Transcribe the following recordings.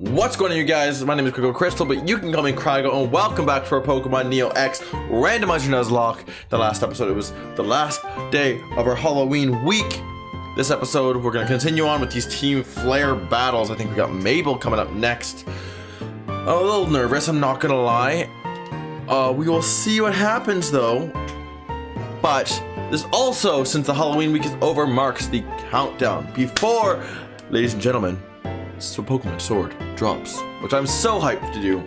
What's going on, you guys? My name is CrygoCrystal, but you can call me Crygo, and welcome back to our Pokemon Neo X Randomizer Nuzlocke. The last episode, it was the last day of our Halloween week. This episode, we're going to continue on with these Team Flare battles. I think we got Mabel coming up next. I'm a little nervous, I'm not going to lie. We will see what happens, though. But this also, since the Halloween week is over, marks the countdown before, ladies and gentlemen, so Pokemon Sword drops, which I'm so hyped to do.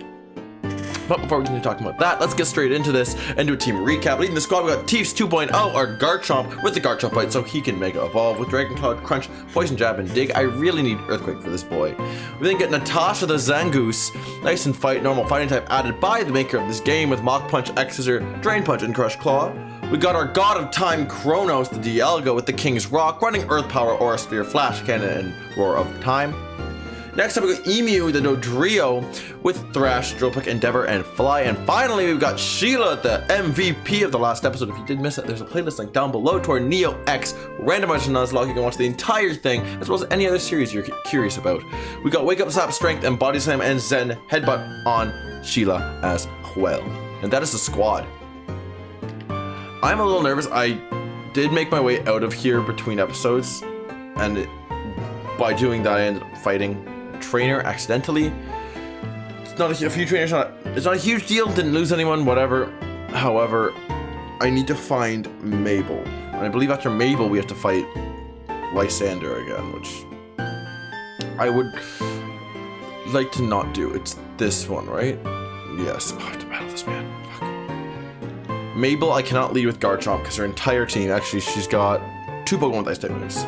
But before we continue talking about that, let's get straight into this and do a team recap. Leading the squad, we got Teefs 2.0, our Garchomp with the Garchomp Bite, so he can Mega Evolve with Dragon Claw, Crunch, Poison Jab, and Dig. I really need Earthquake for this boy. We then get Natasha the Zangoose, nice and fight, normal fighting type added by the maker of this game with Mach Punch, X Scissor, Drain Punch, and Crush Claw. We got our God of Time Kronos, the Dialga with the King's Rock, running Earth Power, Aura Sphere, Flash Cannon, and Roar of Time. Next up, we got Emu, the Dodrio, with Thrash, Drillpick, Endeavor, and Fly. And finally, we've got Sheila, the MVP of the last episode. If you did miss it, there's a playlist link down below to our Neo X Randomizer Nuzlocke. You can watch the entire thing, as well as any other series you're curious about. We got Wake Up, Slap, Strength, and Body Slam, and Zen Headbutt on Sheila as well. And that is the squad. I'm a little nervous. I did make my way out of here between episodes, and by doing that, I ended up fighting trainer accidentally. It's not a few trainers, it's not a huge deal, didn't lose anyone, whatever. However, I need to find Mabel, and I believe after Mabel we have to fight Lysander again, which I would like to not do. It's this one, right? Yes. Oh, I have to battle this man. Fuck. Mabel, I cannot lead with Garchomp because her entire team, actually, she's got 2 Pokemon with Ice type moves.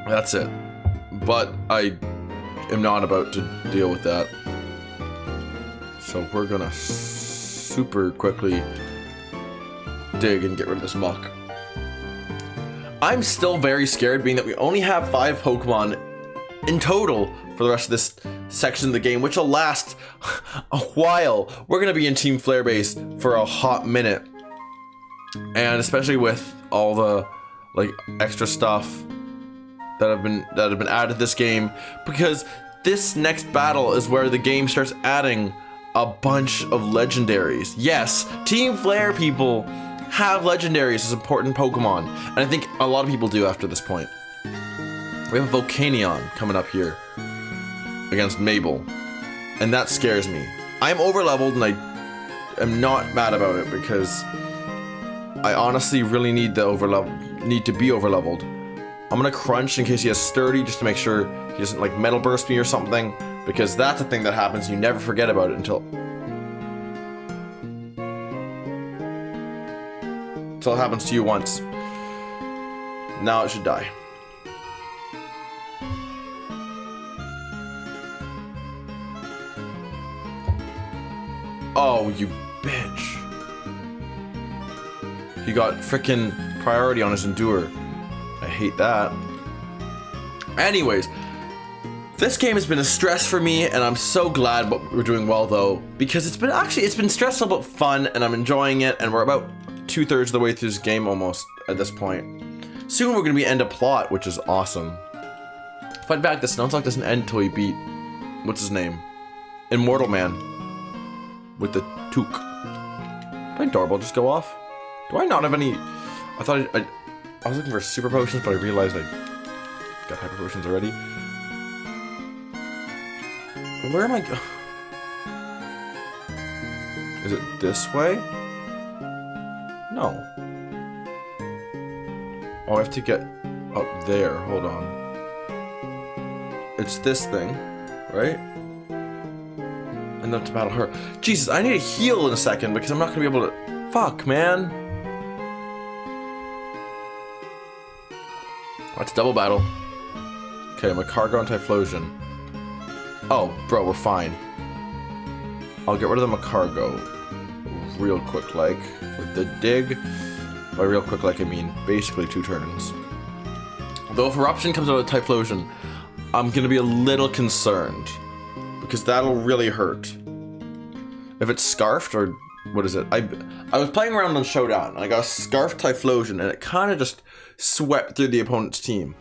That's it. But I am not about to deal with that. So we're gonna super quickly dig and get rid of this muck. I'm still very scared, being that we only have 5 Pokemon in total for the rest of this section of the game, which will last a while. We're gonna be in Team Flare base for a hot minute. And especially with all the like extra stuff that have been added to this game, because this next battle is where the game starts adding a bunch of legendaries. Yes, Team Flare people have legendaries as important Pokemon, and I think a lot of people do after this point. We have a Volcanion coming up here against Mabel, and that scares me. I'm overleveled, and I am not mad about it because I honestly really need to be overleveled. I'm gonna Crunch in case he has Sturdy, just to make sure he doesn't like Metal Burst me or something, because that's a thing that happens. You never forget about it until it happens to you once. Now it should die. Oh, you bitch. He got frickin' priority on his Endure. I hate that. Anyways, this game has been a stress for me, and I'm so glad we're doing well though, because it's been stressful but fun, and I'm enjoying it, and we're about 2/3 of the way through this game almost at this point. Soon we're gonna be end of plot, which is awesome. Fun fact, the Nuzlocke doesn't end until we beat, what's his name? Immortal Man. With the Took. Did my doorbell just go off? Do I not have any? I was looking for super potions, but I realized I got hyper potions already. Where am I go? Is it this way? No. Oh, I have to get up there. Hold on. It's this thing, right? And then to battle her. Jesus, I need to heal in a second because I'm not gonna be able to. Fuck, man. That's double battle. Okay, I'm a Cargo and Typhlosion. Oh, bro, we're fine. I'll get rid of the Macargo real quick, like, with the Dig. By real quick, like, I mean basically 2 turns. Though if Eruption comes out of Typhlosion, I'm gonna be a little concerned, because that'll really hurt. If it's Scarfed, or what is it? I was playing around on Showdown, and I got a Scarfed Typhlosion, and it kind of just swept through the opponent's team.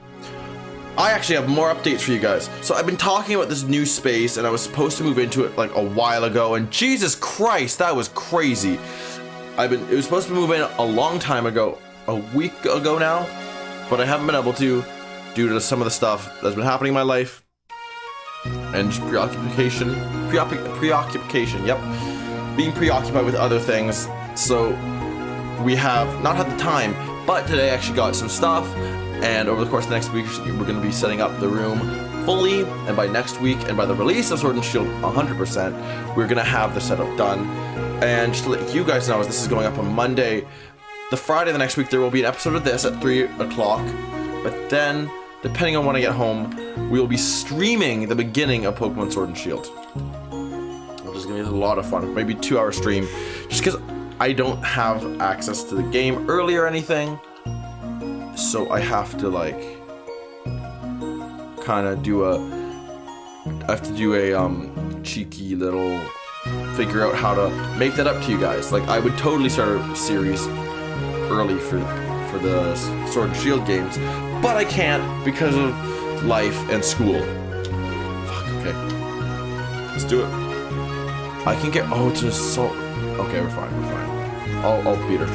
I actually have more updates for you guys. So I've been talking about this new space, and I was supposed to move into it like a while ago, and Jesus Christ, that was crazy. It was supposed to move in a long time ago, a week ago now, but I haven't been able to due to some of the stuff that's been happening in my life and just preoccupation, yep, being preoccupied with other things. So we have not had the time, but today I actually got some stuff, and over the course of the next week we're going to be setting up the room fully, and by next week and by the release of Sword and Shield 100%, we're going to have the setup done. And just to let you guys know, as this is going up on Monday, the Friday of the next week there will be an episode of this at 3 o'clock, but then depending on when I get home, we will be streaming the beginning of Pokemon Sword and Shield, which is going to be a lot of fun. Maybe 2-hour stream, just because I don't have access to the game early or anything, so I have to like kind of do a cheeky little figure out how to make that up to you guys. Like I would totally start a series early for the Sword and Shield games, but I can't because of life and school. Fuck, okay. Let's do it. I can get, oh, it's an assault. Okay, we're fine. Oh, Peter.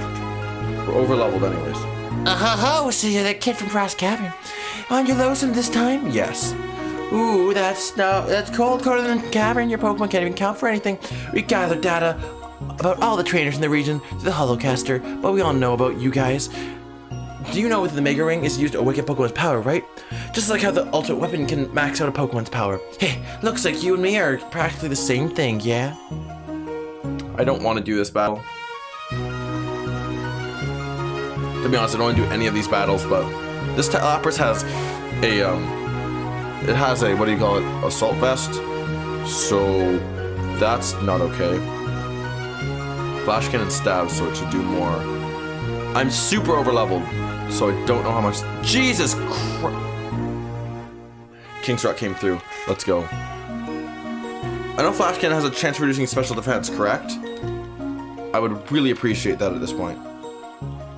We're over-leveled anyways. Oh, so you're that kid from Frost Cavern. On your lonesome this time? Yes. Ooh, that's cold, colder than cavern. Your Pokemon can't even count for anything. We gathered data about all the trainers in the region to the Holocaster, but we all know about you guys. Do you know that the Mega Ring is used to awaken Pokemon's power, right? Just like how the Ultimate Weapon can max out a Pokemon's power. Hey, looks like you and me are practically the same thing, yeah? I don't want to do this battle. To be honest, I don't want to do any of these battles, but this Lapras has it has a, what do you call it, assault vest, so that's not okay. Flash Cannon stab, so it should do more. I'm super over leveled, so I don't know how much. Jesus Christ! King's Rock came through. Let's go. I know Flash Cannon has a chance of reducing special defense, correct? I would really appreciate that at this point.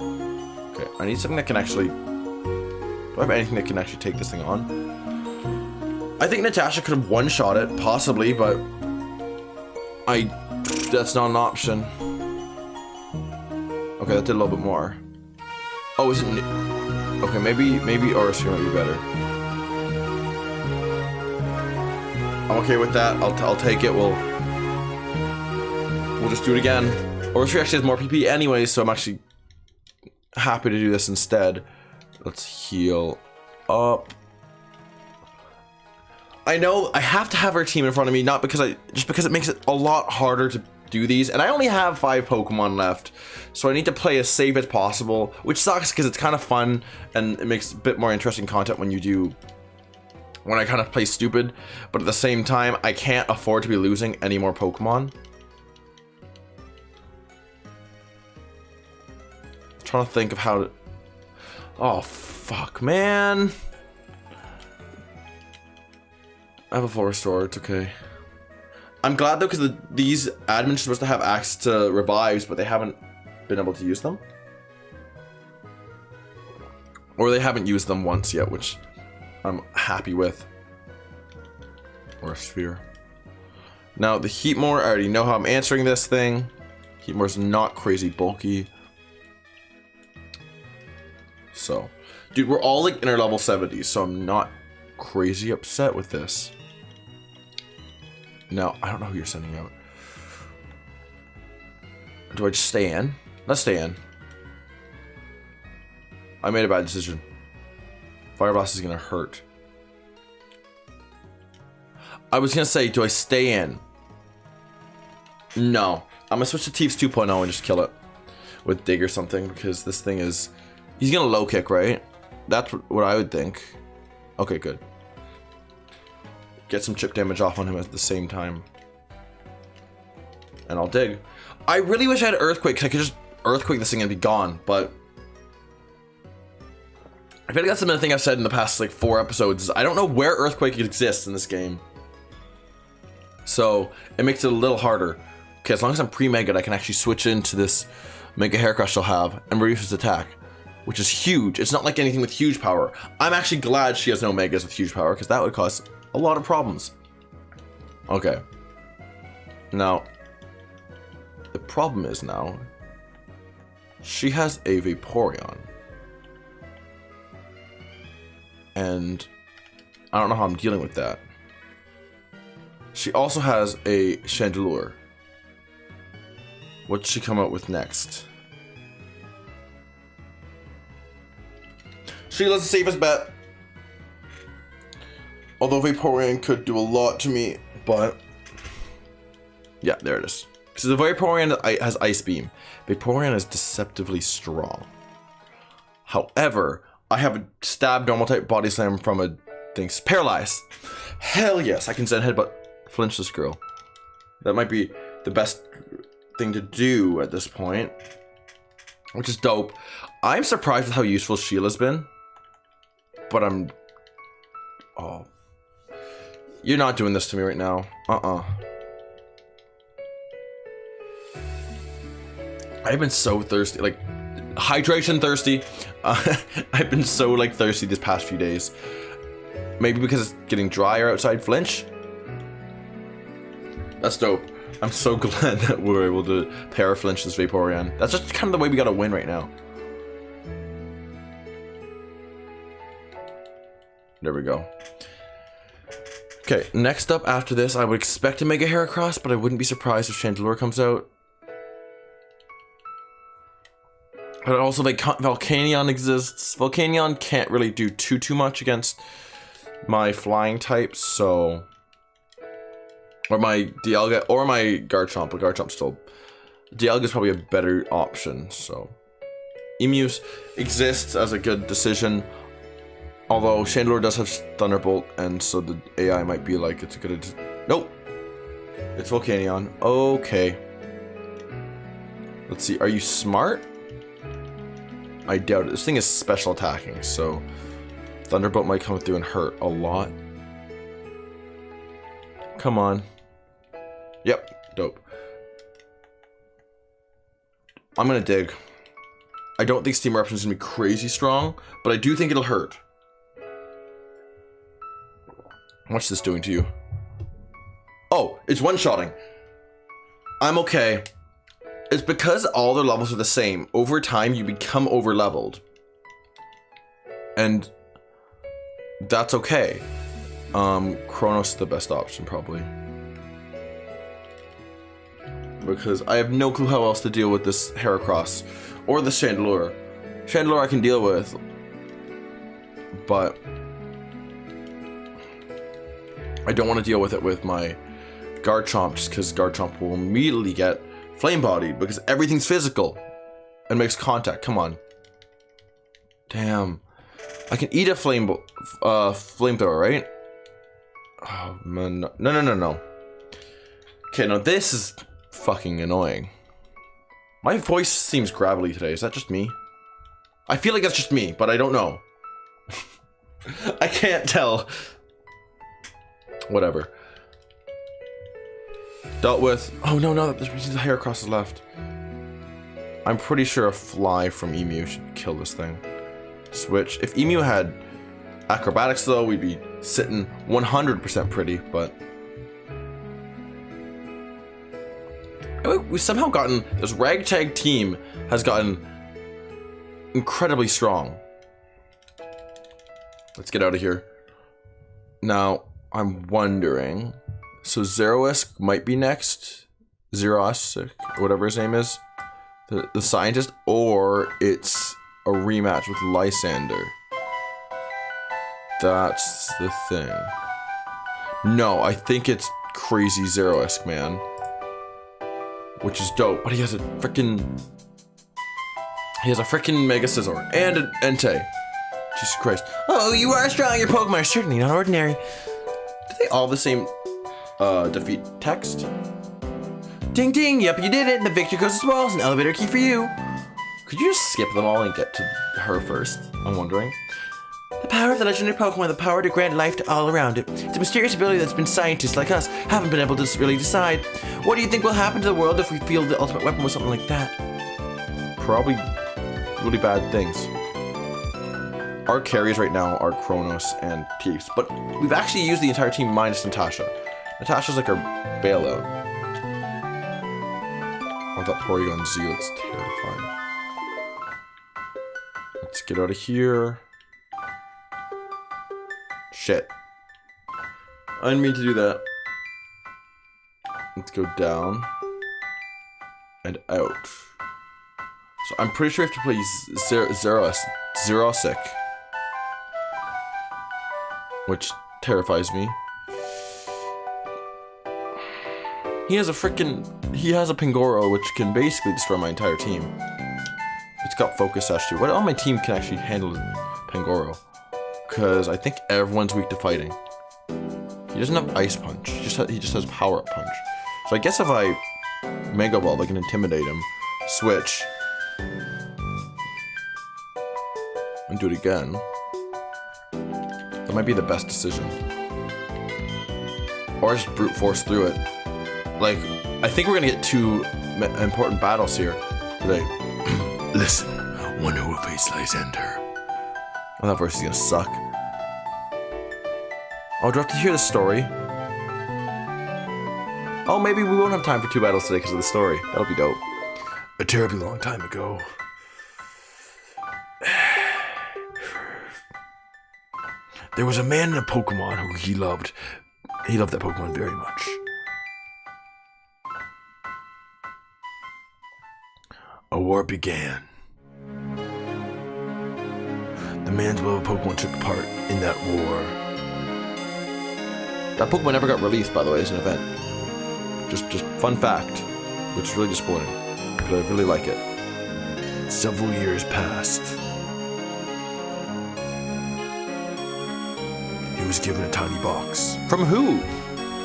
Okay, I need something that can actually... Do I have anything that can actually take this thing on? I think Natasha could have one-shot it, possibly, but... That's not an option. Okay, that did a little bit more. Oh, is it... Okay, maybe Orisphere might be better. I'm okay with that. I'll take it. We'll just do it again. Orisphere actually has more PP anyway, so I'm actually happy to do this instead. Let's heal up. I know I have to have our team in front of me, not because just because it makes it a lot harder to do these, and I only have 5 Pokemon left, so I need to play as safe as possible, which sucks because it's kind of fun and it makes a bit more interesting content when I kind of play stupid, but at the same time I can't afford to be losing any more Pokemon. I'm trying to think of how to... Oh fuck, man. I have a full restore, it's okay. I'm glad though, because these admins are supposed to have access to revives, but they haven't been able to use them. Or they haven't used them once yet, which I'm happy with. Or a sphere. Now, the Heatmore, I already know how I'm answering this thing. Heatmore's not crazy bulky. So, dude, we're all like in our level 70s, so I'm not crazy upset with this. No, I don't know who you're sending out. Do I just stay in? Let's stay in. I made a bad decision. Fire Blast is gonna hurt. I was gonna say, do I stay in? No. I'm gonna switch to Thieves 2.0 and just kill it with Dig or something, because this thing is... He's gonna low kick, right? That's what I would think. Okay, good. Get some chip damage off on him at the same time. And I'll dig. I really wish I had Earthquake, because I could just Earthquake this thing and be gone, but... I feel like that's another thing I've said in the past like 4 episodes, is I don't know where Earthquake exists in this game. So, it makes it a little harder. Okay, as long as I'm pre-mega'd, I can actually switch into this Mega Hair Crush I'll have and reduce his attack. which is huge. It's not like anything with huge power. I'm actually glad she has no megas with huge power, because that would cause a lot of problems. Okay. Now, the problem is now, she has a Vaporeon. And I don't know how I'm dealing with that. She also has a Chandelure. What's she come out with next? Sheila's the safest bet. Although Vaporeon could do a lot to me, but yeah, there it is. So the Vaporeon has Ice Beam. Vaporeon is deceptively strong. However, I have a stab normal type body slam from a thing. Paralyze. Hell yes, I can send headbutt flinch this girl. That might be the best thing to do at this point, which is dope. I'm surprised with how useful Sheila's been, but I'm... Oh. You're not doing this to me right now. I've been so thirsty, like hydration thirsty. I've been so like thirsty this past few days. Maybe because it's getting drier outside. Flinch. That's dope. I'm so glad that we're able to pair flinch this Vaporeon. That's just kind of the way we gotta win right now. There we go. Okay, next up after this, I would expect a Mega Heracross, but I wouldn't be surprised if Chandelure comes out. But also, like, Volcanion exists. Volcanion can't really do too much against my flying types, so... Or my Dialga, or my Garchomp, but Garchomp's still... Dialga's probably a better option, so... Emus exists as a good decision. Although Chandelure does have Thunderbolt, and so the AI might be like, it's a good... Nope! It's Volcanion. Okay. Let's see, are you smart? I doubt it. This thing is special attacking, so... Thunderbolt might come through and hurt a lot. Come on. Yep, dope. I'm gonna dig. I don't think Steam Eruption is gonna be crazy strong, but I do think it'll hurt. What's this doing to you? Oh, it's one-shotting. I'm okay. It's because all their levels are the same. Over time, you become over-leveled. And that's okay. Chronos is the best option, probably. Because I have no clue how else to deal with this Heracross. Or the Chandelure. Chandelure I can deal with. But I don't want to deal with it with my Garchomp, just because Garchomp will immediately get flame-bodied, because everything's physical and makes contact. Come on. Damn. I can eat a flamethrower, right? Oh, man. No. Okay, now this is fucking annoying. My voice seems gravelly today. Is that just me? I feel like that's just me, but I don't know. I can't tell. Whatever. Dealt with. Oh no, there's the Heracross is left. I'm pretty sure a fly from Emu should kill this thing. Switch. If Emu had acrobatics though, we'd be sitting 100% pretty, but we've somehow gotten, this ragtag team has gotten incredibly strong. Let's get out of here. Now, I'm wondering, so Zoroark might be next, Zoroark, whatever his name is, the scientist, or it's a rematch with Lysander. That's the thing. No, I think it's crazy Zoroark, man. Which is dope, but he has a freaking Mega Scizor and an Entei. Jesus Christ. Oh, you are strong, your Pokemon are certainly not ordinary. Do they all have the same defeat text? Ding ding, yep you did it, and the victory goes as well as an elevator key for you. Could you just skip them all and get to her first? I'm wondering. The power of the legendary Pokemon, the power to grant life to all around it. It's a mysterious ability that's been scientists like us haven't been able to really decide. What do you think will happen to the world if we field the ultimate weapon with something like that? Probably really bad things. our carries right now are Kronos and Thieves, but we've actually used the entire team minus Natasha. Natasha's like our bailout. Oh, that Porygon Z looks terrifying. Let's get out of here. Shit. I didn't mean to do that. Let's go down and out. So I'm pretty sure I have to play Xerosic, which terrifies me. He has a Pingoro, which can basically destroy my entire team. It's got Focus Sash too. What on my team can actually handle Pingoro? Because I think everyone's weak to fighting. He doesn't have Ice Punch. He just has Power Up Punch. So I guess if I Mega Ball, I can intimidate him, switch, and do it again. That might be the best decision. Or just brute force through it. Like, I think we're gonna get two important battles here today. Listen, one who will face lies enter. Oh, that voice is gonna suck. Oh, do I have to hear the story? Oh, maybe we won't have time for two battles today because of the story. That'll be dope. A terribly long time ago. There was a man in a Pokemon who he loved. He loved that Pokemon very much. A war began. The man's beloved Pokemon took part in that war. That Pokemon never got released, by the way, as an event. Just fun fact, which is really disappointing, but I really like it. Several years passed. He was given a tiny box. From who?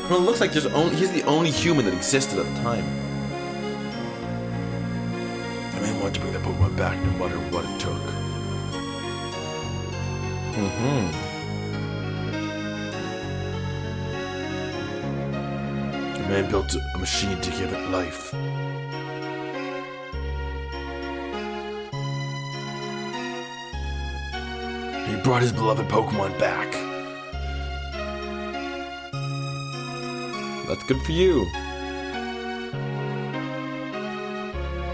Well, it looks like he's the only human that existed at the time. The man wanted to bring the Pokemon back no matter what it took. The man built a machine to give it life. He brought his beloved Pokemon back. That's good for you.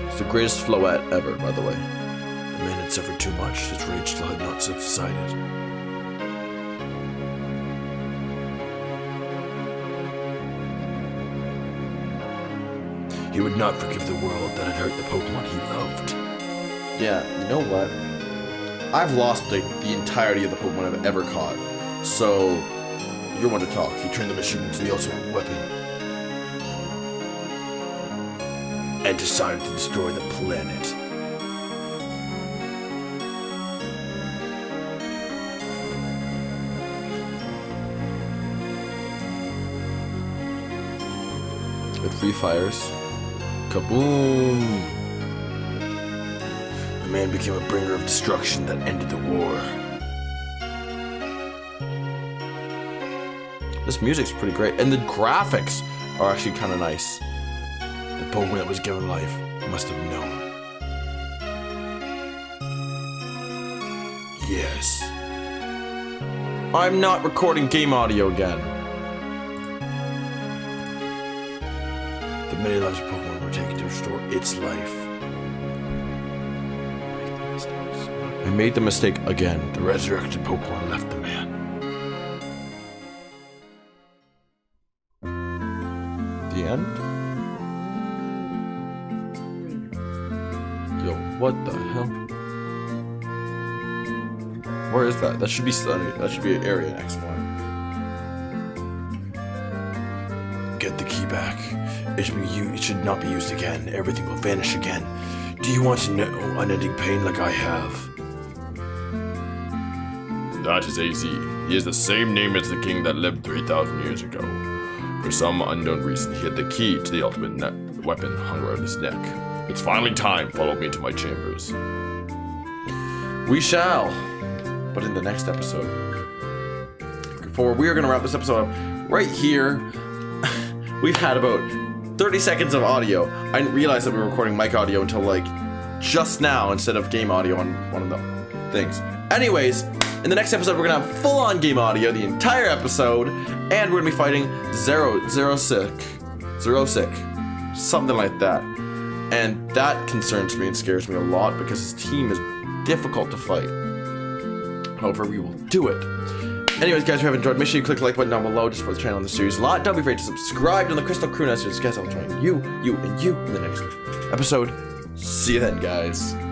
It's the greatest Floette ever, by the way. The man had suffered too much. His rage still had not subsided. He would not forgive the world that had hurt the Pokemon he loved. Yeah, you know what? I've lost the entirety of the Pokemon I've ever caught. So, you're one to talk. He turned the machine into the ultimate weapon. And decided to destroy the planet. It free fires. Kaboom! The man became a bringer of destruction that ended the war. This music's pretty great, and the graphics are actually kind of nice. The Pokemon that was given life must have known. Yes. I'm not recording game audio again. The many lives of Pokemon were taken to restore its life. I made the mistake again. The resurrected Pokemon left the man. The end? Yo, what the hell? Where is that? That should be stunning. That should be an area next one. Get the key back. It should not be used again. Everything will vanish again. Do you want to know unending pain like I have? That is AZ. He is the same name as the king that lived 3,000 years ago. For some unknown reason, he had the key to the ultimate weapon hung around his neck. It's finally time. Follow me to my chambers. We shall. But in the next episode. For we are going to wrap this episode up right here. We've had about 30 seconds of audio. I didn't realize that we were recording mic audio until like just now instead of game audio on one of the things. Anyways, in the next episode, we're gonna have full-on game audio the entire episode, and we're gonna be fighting Zero Sick, something like that. And that concerns me and scares me a lot because his team is difficult to fight. However, we will do it. Anyways, guys, if you have enjoyed, make sure you click the like button down below to support the channel and the series a lot. Don't be afraid to subscribe to the Crystal Crew Nest. Guys, I'll join you, and you in the next episode. See you then, guys.